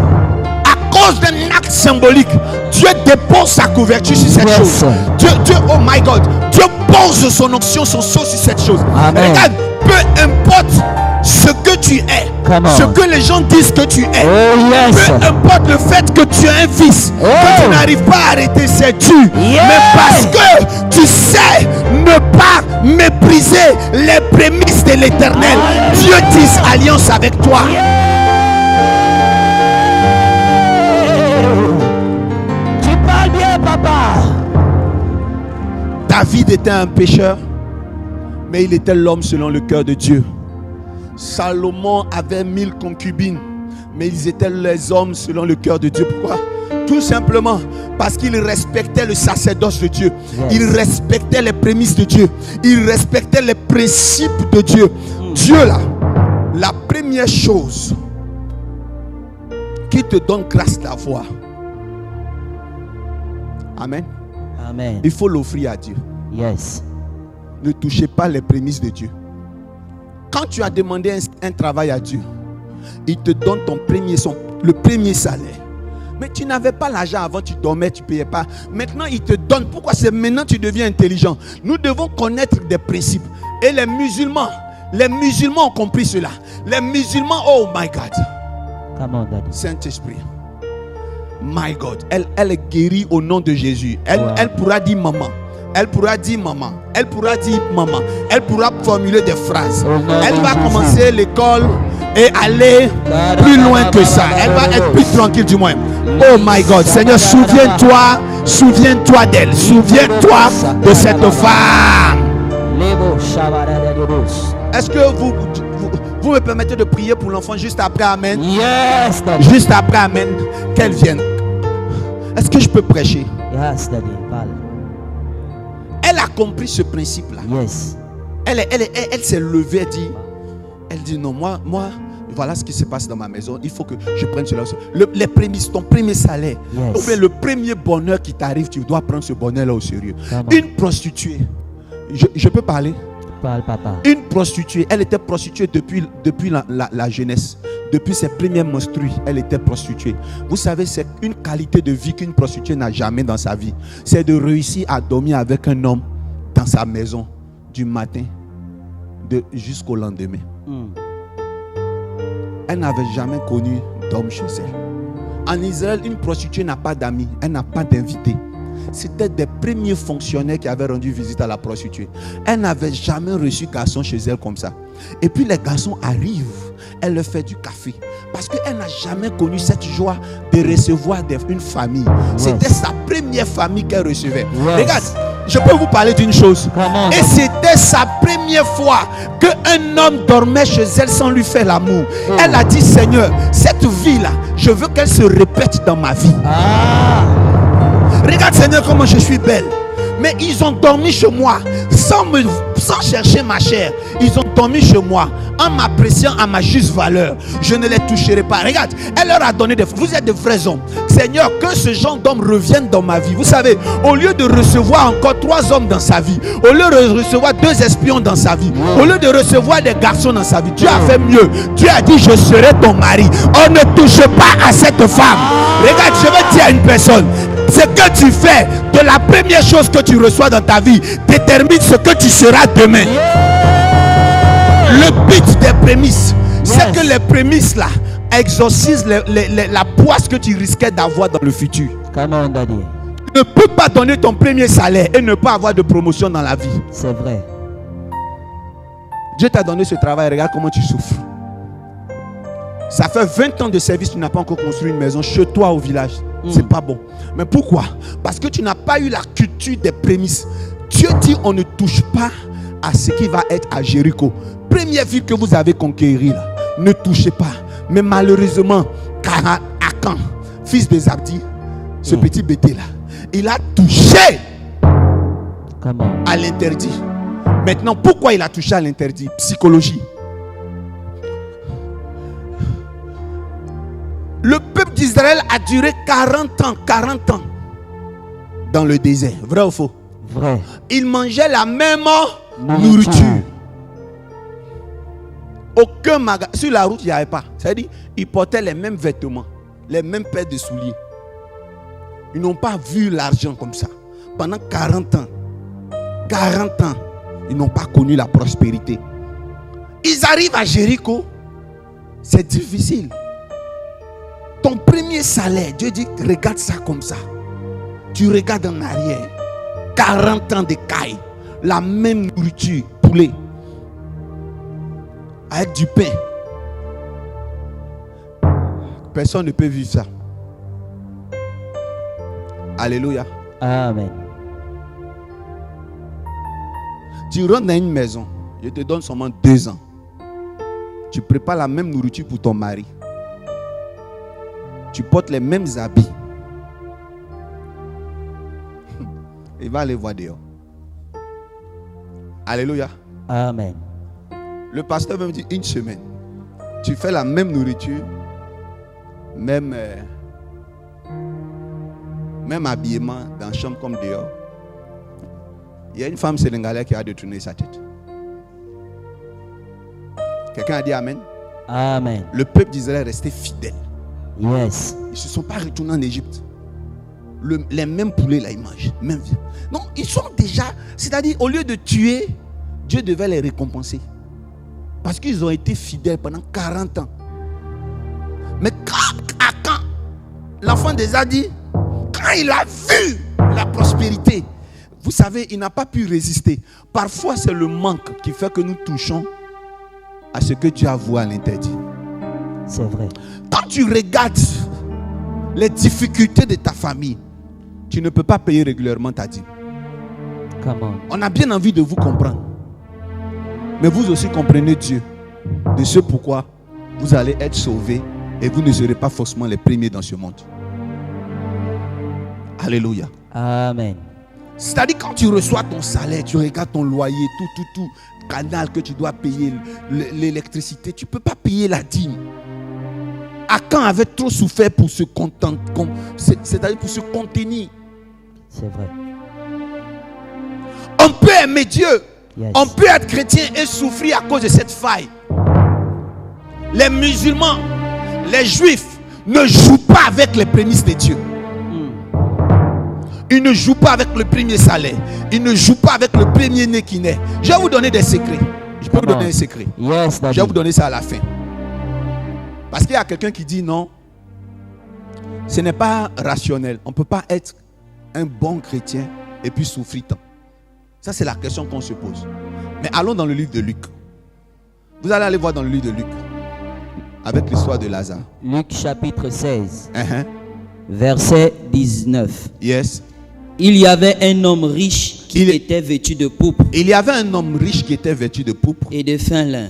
d'un acte symbolique, Dieu dépose sa couverture sur cette chose. Dieu, oh my God, Dieu pose son onction, son sceau sur cette chose. Amen. Regarde, peu importe ce que tu es, ce que les gens disent que tu es, peu importe le fait que tu as un fils, que tu n'arrives pas à arrêter ses dû, mais parce que tu sais ne pas mépriser les prémices de l'Éternel, Dieu tisse alliance avec toi. David était un pécheur, mais il était l'homme selon le cœur de Dieu. Salomon avait 1000 concubines, mais ils étaient les hommes selon le cœur de Dieu. Pourquoi? Tout simplement parce qu'il respectait le sacerdoce de Dieu. Il respectait les prémices de Dieu. Il respectait les principes de Dieu. Dieu là, la première chose qui te donne grâce d'avoir, amen. Amen. Il faut l'offrir à Dieu. Yes. Ne touchez pas les prémices de Dieu. Quand tu as demandé un travail à Dieu, il te donne le premier salaire. Mais tu n'avais pas l'argent avant, tu dormais, tu ne payais pas. Maintenant, il te donne. Pourquoi c'est maintenant que tu deviens intelligent? Nous devons connaître des principes. Et les musulmans ont compris cela. Les musulmans, oh my God. Come on, Daddy. Saint-Esprit. My God, elle est guérie au nom de Jésus. Elle pourra dire maman. Elle pourra dire maman. Elle pourra dire maman. Elle pourra formuler des phrases. Elle va commencer l'école et aller plus loin que ça. Elle va être plus tranquille du moins. Oh my God, Seigneur, souviens-toi d'elle. Souviens-toi de cette femme. Est-ce que vous me permettez de prier pour l'enfant juste après Amen? Yes, Daddy. Juste après Amen, qu'elle vienne. Est-ce que je peux prêcher? Yes, Daddy. Parle. Elle a compris ce principe-là. Yes. Elle s'est levée, elle dit non, moi, voilà ce qui se passe dans ma maison. Il faut que je prenne cela. Les prémices, ton premier salaire, ou bien le premier bonheur qui t'arrive, tu dois prendre ce bonheur-là au sérieux. Une prostituée, je peux parler? Parle, papa. Une prostituée, elle était prostituée depuis la jeunesse. Depuis ses premières menstrues, elle était prostituée. Vous savez, c'est une qualité de vie qu'une prostituée n'a jamais dans sa vie. C'est de réussir à dormir avec un homme dans sa maison du matin jusqu'au lendemain. Elle n'avait jamais connu d'homme chez elle. En Israël, une prostituée n'a pas d'amis, elle n'a pas d'invités. C'était des premiers fonctionnaires qui avaient rendu visite à la prostituée. Elle n'avait jamais reçu garçon chez elle comme ça. Et puis les garçons arrivent, elle leur fait du café. Parce qu'elle n'a jamais connu cette joie de recevoir une famille. C'était sa première famille qu'elle recevait. Regarde, je peux vous parler d'une chose. Et c'était sa première fois qu'un homme dormait chez elle sans lui faire l'amour. Elle a dit, Seigneur, cette vie-là, je veux qu'elle se répète dans ma vie. Regarde, Seigneur, comment je suis belle. Mais ils ont dormi chez moi sans chercher ma chair. Ils ont dormi chez moi en m'appréciant à ma juste valeur. Je ne les toucherai pas. Regarde, elle leur a donné vous êtes de vrais hommes. Seigneur, que ce genre d'hommes reviennent dans ma vie. Vous savez, au lieu de recevoir encore 3 hommes dans sa vie, au lieu de recevoir 2 espions dans sa vie, au lieu de recevoir des garçons dans sa vie, Dieu a fait mieux. Dieu a dit, je serai ton mari. On ne touche pas à cette femme. Regarde, je vais dire à une personne, ce que tu fais de la première chose que tu reçois dans ta vie détermine ce que tu seras demain. Le but des prémices, c'est que les prémices là exorcisent la poisse que tu risquais d'avoir dans le futur. Tu ne peux pas donner ton premier salaire et ne pas avoir de promotion dans la vie. C'est vrai. Dieu t'a donné ce travail, regarde comment tu souffres. Ça fait 20 ans de service, tu n'as pas encore construit une maison chez toi au village. C'est pas bon. Mais pourquoi? Parce que tu n'as pas eu la culture des prémices. Dieu dit on ne touche pas à ce qui va être à Jéricho. Première ville que vous avez conquérie là, ne touchez pas. Mais malheureusement, Akan, fils de Zabdi, ce petit bêté là, il a touché à l'interdit. Maintenant, pourquoi il a touché à l'interdit? Psychologie. Le peuple d'Israël a duré 40 ans dans le désert. Vrai ou faux? Vrai. Ils mangeaient la même nourriture. Aucun magasin. Sur la route, il n'y avait pas. C'est-à-dire, ils portaient les mêmes vêtements, les mêmes paires de souliers. Ils n'ont pas vu l'argent comme ça. Pendant 40 ans, ils n'ont pas connu la prospérité. Ils arrivent à Jéricho. C'est difficile. Ton premier salaire, Dieu dit, regarde ça comme ça. Tu regardes en arrière. 40 ans de caille. La même nourriture, poulet. Avec du pain. Personne ne peut vivre ça. Alléluia. Amen. Tu rentres dans une maison. Je te donne seulement 2 ans. Tu prépares la même nourriture pour ton mari. Tu portes les mêmes habits. Il va aller voir dehors. Alléluia. Amen. Le pasteur va me dire 1 semaine. Tu fais la même nourriture, même habillement dans la chambre comme dehors. Il y a une femme sénégalaise qui a détourné sa tête. Quelqu'un a dit Amen. Amen. Le peuple d'Israël est resté fidèle. Yes. Ils ne se sont pas retournés en Égypte. Les mêmes poulets là, ils mangent. Même. Non, ils sont déjà. C'est-à-dire, au lieu de tuer, Dieu devait les récompenser. Parce qu'ils ont été fidèles pendant 40 ans. Mais quand l'enfant déjà dit, quand il a vu la prospérité, vous savez, il n'a pas pu résister. Parfois, c'est le manque qui fait que nous touchons à ce que Dieu a voué à l'interdit. C'est vrai. Quand tu regardes les difficultés de ta famille, tu ne peux pas payer régulièrement ta dîme. On a bien envie de vous comprendre. Mais vous aussi comprenez Dieu. De ce pourquoi vous allez être sauvés et vous ne serez pas forcément les premiers dans ce monde. Alléluia. Amen. C'est-à-dire quand tu reçois ton salaire, tu regardes ton loyer, tout, canal que tu dois payer, l'électricité, tu ne peux pas payer la dîme. Akan avait trop souffert pour se contenter, c'est-à-dire pour se contenir. C'est vrai. On peut aimer Dieu. Yes. On peut être chrétien et souffrir à cause de cette faille. Les musulmans, les juifs ne jouent pas avec les prémices de Dieu. Ils ne jouent pas avec le premier salaire. Ils ne jouent pas avec le premier né qui naît. Je vais vous donner des secrets. Je peux vous donner un secret. Yes, je vais vous donner ça à la fin. Parce qu'il y a quelqu'un qui dit non, ce n'est pas rationnel. On ne peut pas être un bon chrétien et puis souffrir tant? Ça, c'est la question qu'on se pose. Mais allons dans le livre de Luc. Vous allez aller voir dans le livre de Luc, avec l'histoire de Lazare. Luc chapitre 16, verset 19. Yes. Il y avait un homme riche qui était vêtu de pourpre. Il y avait un homme riche qui était vêtu de pourpre et de fin lin.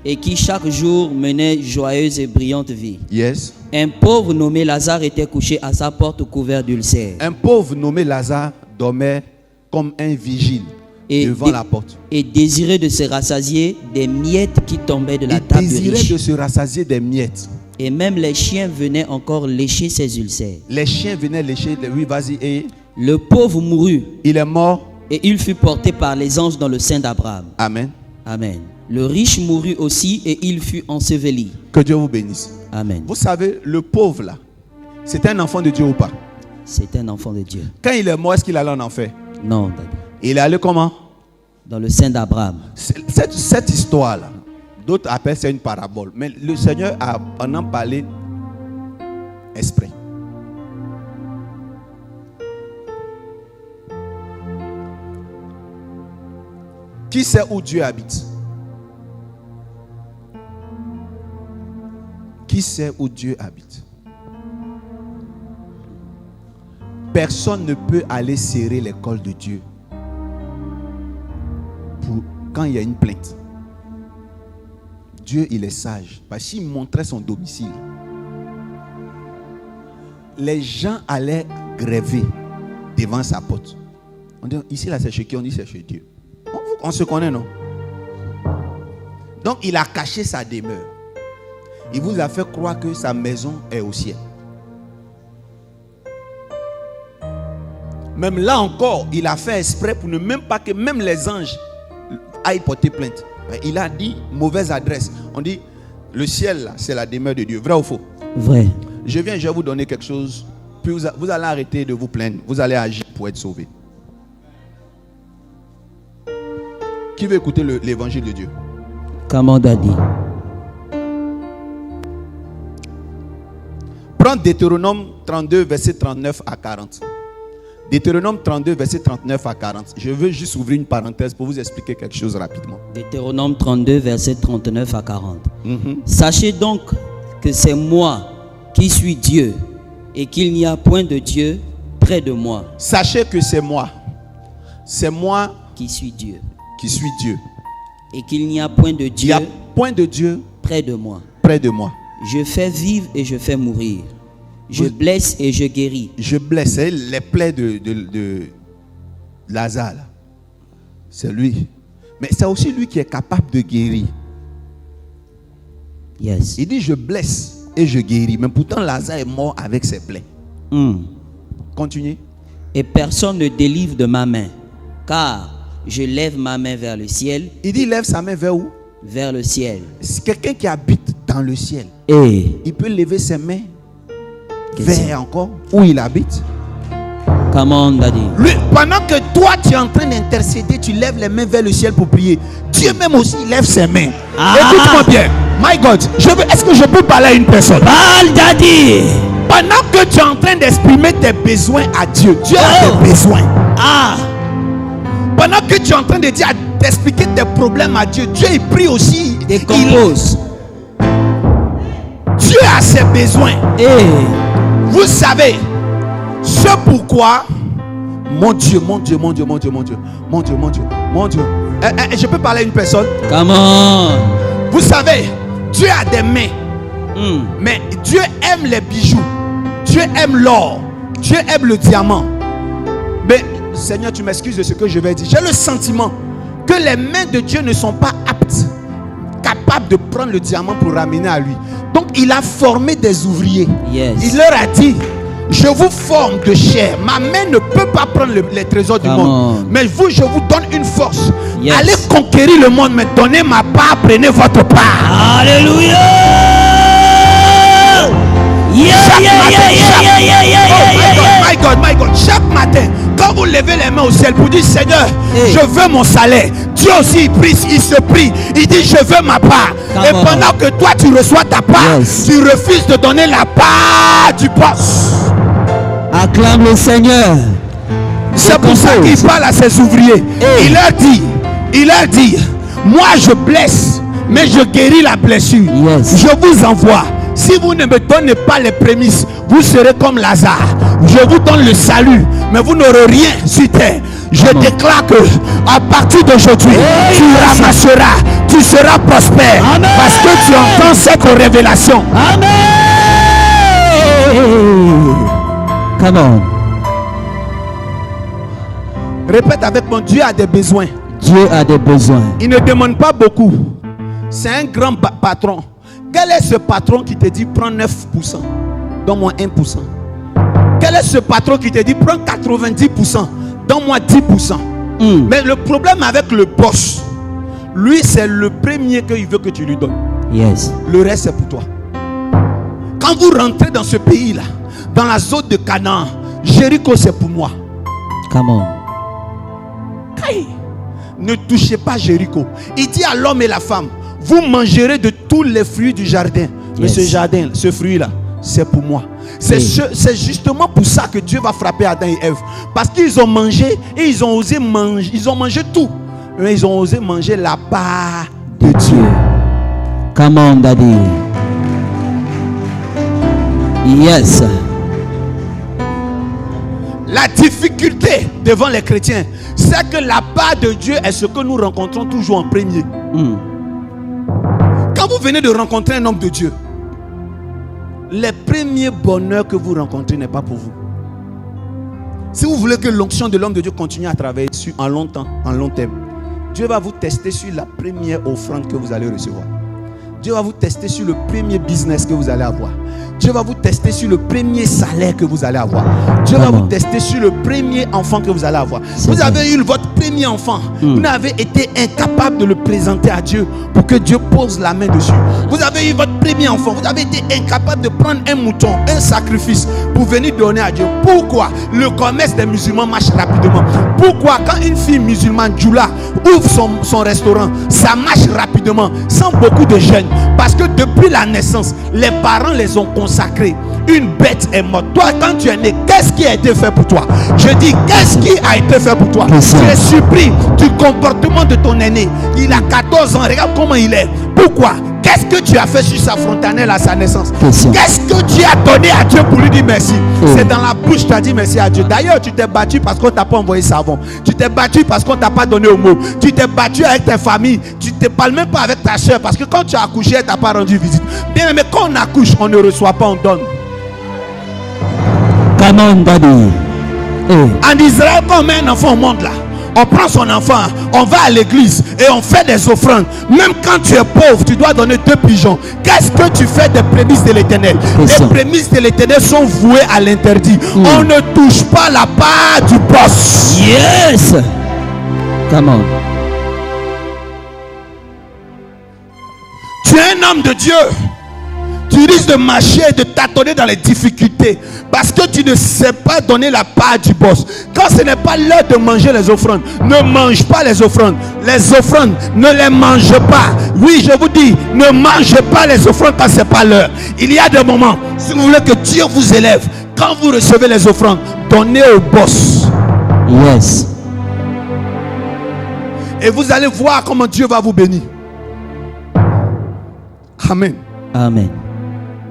Et qui chaque jour menait joyeuse et brillante vie. Yes. Un pauvre nommé Lazare était couché à sa porte couvert d'ulcères. Un pauvre nommé Lazare dormait comme un vigile devant la porte. Et désirait de se rassasier des miettes qui tombaient de la table du riche. Il désirait de se rassasier des miettes. Et même les chiens venaient encore lécher ses ulcères. Les chiens venaient lécher. Oui, vas-y. Et le pauvre mourut. Il est mort. Et il fut porté par les anges dans le sein d'Abraham. Amen. Amen. Le riche mourut aussi et il fut enseveli. Que Dieu vous bénisse. Amen. Vous savez, le pauvre là, c'est un enfant de Dieu ou pas? C'est un enfant de Dieu. Quand il est mort, est-ce qu'il allait en enfer? Non, Daddy. Il est allé comment? Dans le sein d'Abraham. Cette histoire là, d'autres appellent ça une parabole. Mais le Seigneur en a parlé exprès. Qui sait où Dieu habite? Qui sait où Dieu habite? Personne ne peut aller serrer les cols de Dieu quand il y a une plainte. Dieu, il est sage. Parce qu'il montrait son domicile. Les gens allaient gréver devant sa porte. On dit, ici là c'est chez qui? On dit c'est chez Dieu. On se connaît, non? Donc il a caché sa demeure. Il vous a fait croire que sa maison est au ciel. Même là encore, il a fait exprès pour ne même pas que même les anges aillent porter plainte. Il a dit mauvaise adresse. On dit le ciel là, c'est la demeure de Dieu. Vrai ou faux? Vrai. Je vais vous donner quelque chose. Puis vous allez arrêter de vous plaindre. Vous allez agir pour être sauvé. Qui veut écouter l'évangile de Dieu? Comment Daddy? Prends Deutéronome 32, verset 39 à 40. Deutéronome 32, verset 39 à 40. Je veux juste ouvrir une parenthèse pour vous expliquer quelque chose rapidement. Deutéronome 32, verset 39 à 40. Sachez donc que c'est moi qui suis Dieu et qu'il n'y a point de Dieu près de moi. Sachez que c'est moi. C'est moi qui suis Dieu. Qui suis Dieu. Et qu'il n'y a point de Dieu. Il n'y a point de Dieu près de moi. Près de moi. Je fais vivre et je fais mourir. Je blesse et je guéris. Je blesse. Les plaies de Lazare. C'est lui. Mais c'est aussi lui qui est capable de guérir. Yes. Il dit je blesse et je guéris. Mais pourtant Lazare est mort avec ses plaies. Continuez. Et personne ne délivre de ma main. Car je lève ma main vers le ciel. Il dit lève sa main vers où? Vers le ciel. C'est quelqu'un qui habite dans le ciel. Et il peut lever ses mains vers encore où il habite. Comment Daddy? Lui, pendant que toi tu es en train d'intercéder, tu lèves les mains vers le ciel pour prier. Dieu même aussi lève ses mains. Écoute-moi bien. My God, est-ce que je peux parler à une personne? Parle Daddy. Pendant que tu es en train d'exprimer tes besoins à Dieu, Dieu a des besoins. Pendant que tu es en train d'expliquer tes problèmes à Dieu, Dieu il prie aussi. Décompose. Dieu a ses besoins. Vous savez, c'est pourquoi mon Dieu. Je peux parler à une personne? Comment? Vous savez, Dieu a des mains. Mais Dieu aime les bijoux. Dieu aime l'or. Dieu aime le diamant. Mais Seigneur, tu m'excuses de ce que je vais dire. J'ai le sentiment que les mains de Dieu ne sont pas aptes, capables de prendre le diamant pour ramener à lui. Donc il a formé des ouvriers. Il leur a dit, je vous forme de chair. Ma main ne peut pas prendre les trésors du monde. Mais vous, je vous donne une force. Allez conquérir le monde, mais donnez ma part, prenez votre part. Alléluia. My God. Chaque matin, quand vous levez les mains au ciel pour dire Seigneur, je veux mon salaire. Dieu aussi il se prie. Il dit je veux ma part. Et pendant que toi tu reçois ta part, tu refuses de donner la part du boss. Acclame le Seigneur. C'est pour ça qu'il parle à ses ouvriers. Il leur dit, moi je blesse, mais je guéris la blessure. Je vous envoie. Si vous ne me donnez pas les prémices, vous serez comme Lazare. Je vous donne le salut, mais vous n'aurez rien sur terre. Je déclare que à partir d'aujourd'hui, tu ramasseras, tu seras prospère. Amen. Parce que tu entends cette révélation. Amen. Come on. Répète avec moi, Dieu a des besoins. Dieu a des besoins. Il ne demande pas beaucoup. C'est un grand patron. Quel est ce patron qui te dit prends 9%, donne-moi 1%? Quel est ce patron qui te dit prends 90%, donne-moi 10%? Mais le problème avec le boss, lui c'est le premier qu'il veut que tu lui donnes. Yes. Le reste c'est pour toi. Quand vous rentrez dans ce pays-là, dans la zone de Canaan, Jéricho c'est pour moi. Come on. Hey, ne touchez pas Jéricho. Il dit à l'homme et la femme, vous mangerez de tous les fruits du jardin. Mais ce jardin, ce fruit-là, c'est pour moi. C'est justement pour ça que Dieu va frapper Adam et Ève. Parce qu'ils ont mangé et ils ont osé manger. Ils ont mangé tout. Mais ils ont osé manger la part de Dieu. Come on, Daddy. Yes. La difficulté devant les chrétiens, c'est que la part de Dieu est ce que nous rencontrons toujours en premier. Quand vous venez de rencontrer un homme de Dieu, les premiers bonheurs que vous rencontrez n'est pas pour vous. Si vous voulez que l'onction de l'homme de Dieu continue à travailler dessus en long terme, Dieu va vous tester sur la première offrande que vous allez recevoir. Dieu va vous tester sur le premier business que vous allez avoir. Dieu va vous tester sur le premier salaire que vous allez avoir. Dieu va vous tester sur le premier enfant que vous allez avoir. Vous avez eu votre premier enfant. Vous n'avez été incapable de le présenter à Dieu pour que Dieu pose la main dessus. Vous avez eu votre premier enfant. Vous avez été incapable de prendre un mouton, un sacrifice pour venir donner à Dieu. Pourquoi? Le commerce des musulmans marche rapidement. Pourquoi? Quand une fille musulmane, Djoula, ouvre son restaurant, ça marche rapidement, sans beaucoup de gêne. Parce que depuis la naissance, les parents les ont consacrés. Une bête est morte. Toi, quand tu es né, qu'est-ce qui a été fait pour toi? Je dis, qu'est-ce qui a été fait pour toi? Tu es surpris du comportement de ton aîné. Il a 14 ans, regarde comment il est. Pourquoi? Qu'est-ce que tu as fait sur sa fontanelle à sa naissance? Qu'est-ce que tu as donné à Dieu pour lui dire merci? C'est dans la bouche que tu as dit merci à Dieu. D'ailleurs, tu t'es battu parce qu'on ne t'a pas envoyé savon. Tu t'es battu parce qu'on ne t'a pas donné au mot. Tu t'es battu avec ta famille. Tu ne te parles même pas avec ta soeur parce que quand tu as accouché, elle ne t'a pas rendu visite. Bien, mais quand on accouche, on ne reçoit pas, on donne. Come on, Daddy. En Israël, quand on met un enfant au monde là, on prend son enfant, on va à l'église et on fait des offrandes. Même quand tu es pauvre, tu dois donner 2 pigeons. Qu'est-ce que tu fais des prémices de l'Éternel? Les prémices de l'Éternel sont vouées à l'interdit. On ne touche pas la part du boss. Yes. Come on. Tu es un homme de Dieu. Tu risques de marcher et de tâtonner dans les difficultés parce que tu ne sais pas donner la part du boss. Quand ce n'est pas l'heure de manger les offrandes, ne mange pas les offrandes. Les offrandes, ne les mange pas. Oui, je vous dis, ne mangez pas les offrandes quand ce n'est pas l'heure. Il y a des moments, si vous voulez que Dieu vous élève, quand vous recevez les offrandes, donnez au boss. Yes. Et vous allez voir comment Dieu va vous bénir. Amen. Amen.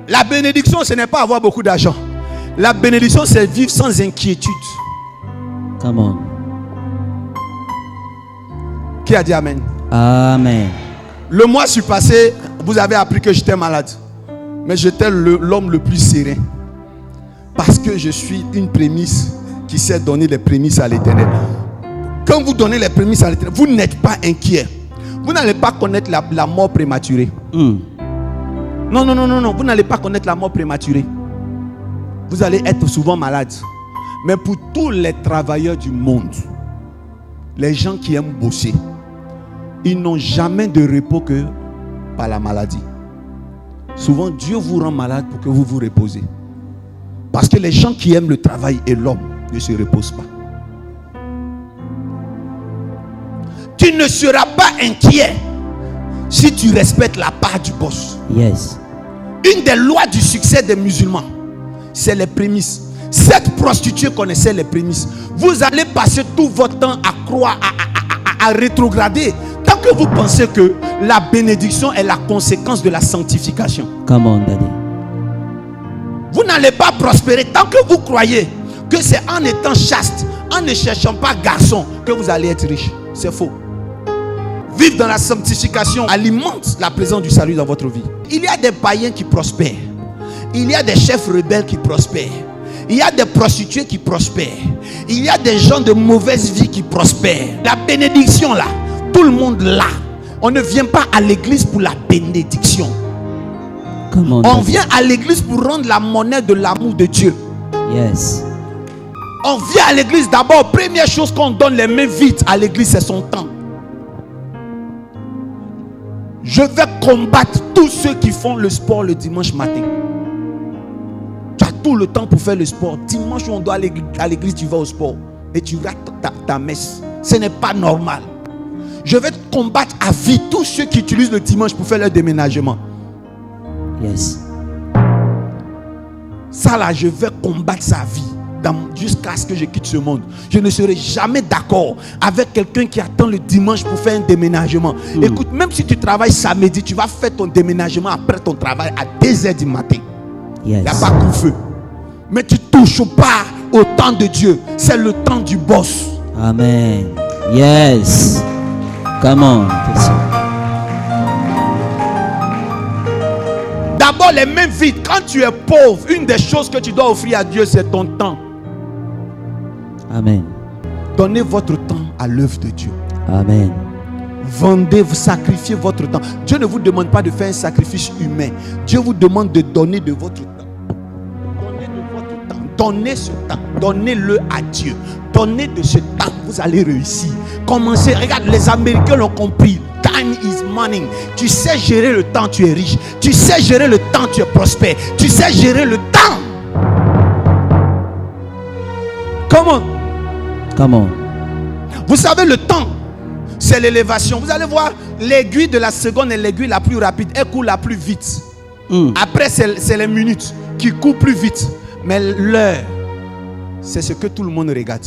La bénédiction, ce n'est pas avoir beaucoup d'argent. La bénédiction, c'est vivre sans inquiétude. Come on. Qui a dit Amen? Amen. Le mois passé, vous avez appris que j'étais malade. Mais j'étais l'homme le plus serein. Parce que je suis une prémisse qui sait donner les prémices à l'Éternel. Quand vous donnez les prémices à l'Éternel, vous n'êtes pas inquiet. Vous n'allez pas connaître la mort prématurée. Non, vous n'allez pas connaître la mort prématurée. Vous allez être souvent malade. Mais pour tous les travailleurs du monde, les gens qui aiment bosser, ils n'ont jamais de repos que par la maladie. Souvent, Dieu vous rend malade pour que vous vous reposez. Parce que les gens qui aiment le travail et l'homme ne se reposent pas. Tu ne seras pas inquiet si tu respectes la part du boss. Yes. Une des lois du succès des musulmans, c'est les prémices. Cette prostituée connaissait les prémices. Vous allez passer tout votre temps à croire, à rétrograder. Tant que vous pensez que la bénédiction est la conséquence de la sanctification. Come on, Daddy. Vous n'allez pas prospérer tant que vous croyez que c'est en étant chaste, en ne cherchant pas garçon, que vous allez être riche. C'est faux. Vivre dans la sanctification alimente la présence du salut dans votre vie. Il y a des païens qui prospèrent. Il y a des chefs rebelles qui prospèrent. Il y a des prostituées qui prospèrent. Il y a des gens de mauvaise vie qui prospèrent. La bénédiction là, tout le monde là. On ne vient pas à l'église pour la bénédiction. On vient à l'église pour rendre la monnaie de l'amour de Dieu. Yes. On vient à l'église d'abord. Première chose qu'on donne les mains vides à l'église, c'est son temps. Je vais combattre tous ceux qui font le sport le dimanche matin. Tu as tout le temps pour faire le sport. Dimanche où on doit aller à l'église, tu vas au sport. Et tu rates ta messe. Ce n'est pas normal. Je vais combattre à vie tous ceux qui utilisent le dimanche pour faire leur déménagement. Yes. Ça là, je vais combattre sa vie jusqu'à ce que je quitte ce monde. Je ne serai jamais d'accord avec quelqu'un qui attend le dimanche pour faire un déménagement. Écoute, même si tu travailles samedi, tu vas faire ton déménagement après ton travail à 2h du matin. Il n'y a pas de feu. Mais tu ne touches pas au temps de Dieu. C'est le temps du boss. Amen. Yes. Come on. D'abord les mains vides. Quand tu es pauvre, une des choses que tu dois offrir à Dieu, c'est ton temps. Amen. Donnez votre temps à l'œuvre de Dieu. Amen. Vendez, vous sacrifiez votre temps. Dieu ne vous demande pas de faire un sacrifice humain. Dieu vous demande de donner de votre temps. Donnez de votre temps. Donnez ce temps. Donnez-le à Dieu. Donnez de ce temps. Vous allez réussir. Commencez. Regarde, les Américains l'ont compris. Time is money. Tu sais gérer le temps, tu es riche. Tu sais gérer le temps, tu es prospère. Tu sais gérer le temps. Comment? Comment? Vous savez, le temps, c'est l'élévation. Vous allez voir, l'aiguille de la seconde est l'aiguille la plus rapide. Elle court la plus vite. Après, c'est les minutes qui courent plus vite. Mais l'heure, c'est ce que tout le monde regarde.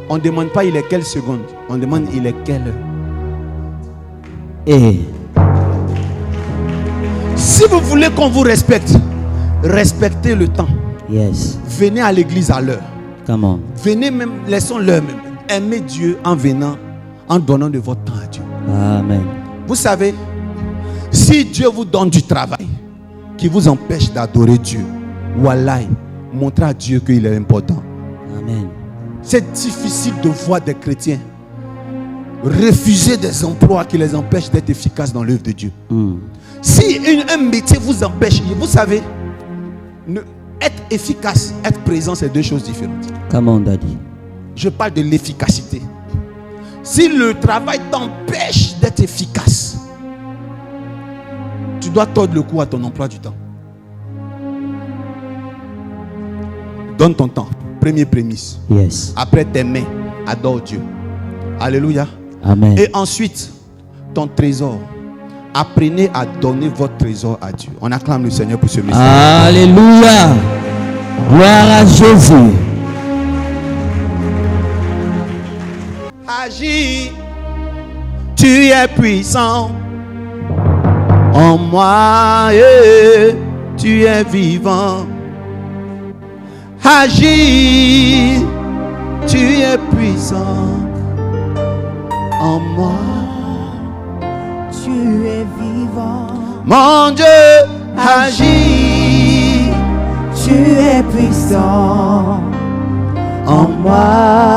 On ne demande pas il est quelle seconde. On demande il est quelle heure. Et si vous voulez qu'on vous respecte, respectez le temps. Yes. Venez à l'église à l'heure. Comment? Venez même, laissons l'heure même. Aimez Dieu en venant, en donnant de votre temps à Dieu. Amen. Vous savez, si Dieu vous donne du travail qui vous empêche d'adorer Dieu, wallahi, montrez à Dieu qu'il est important. Amen. C'est difficile de voir des chrétiens refuser des emplois qui les empêchent d'être efficaces dans l'œuvre de Dieu. Si un métier vous empêche, vous savez, être efficace, être présent, c'est deux choses différentes. Comment, Daddy? Je parle de l'efficacité. Si le travail t'empêche d'être efficace, tu dois tordre le cou à ton emploi du temps. Donne ton temps. Première prémisse. Yes. Après tes mains, adore Dieu. Alléluia. Amen. Et ensuite, ton trésor. Apprenez à donner votre trésor à Dieu. On acclame le Seigneur pour ce message. Alléluia. Gloire à Jésus. Agis, tu es puissant en moi et tu es vivant. Agis, tu es puissant en moi. Tu es vivant. Mon Dieu, agis, tu es puissant en moi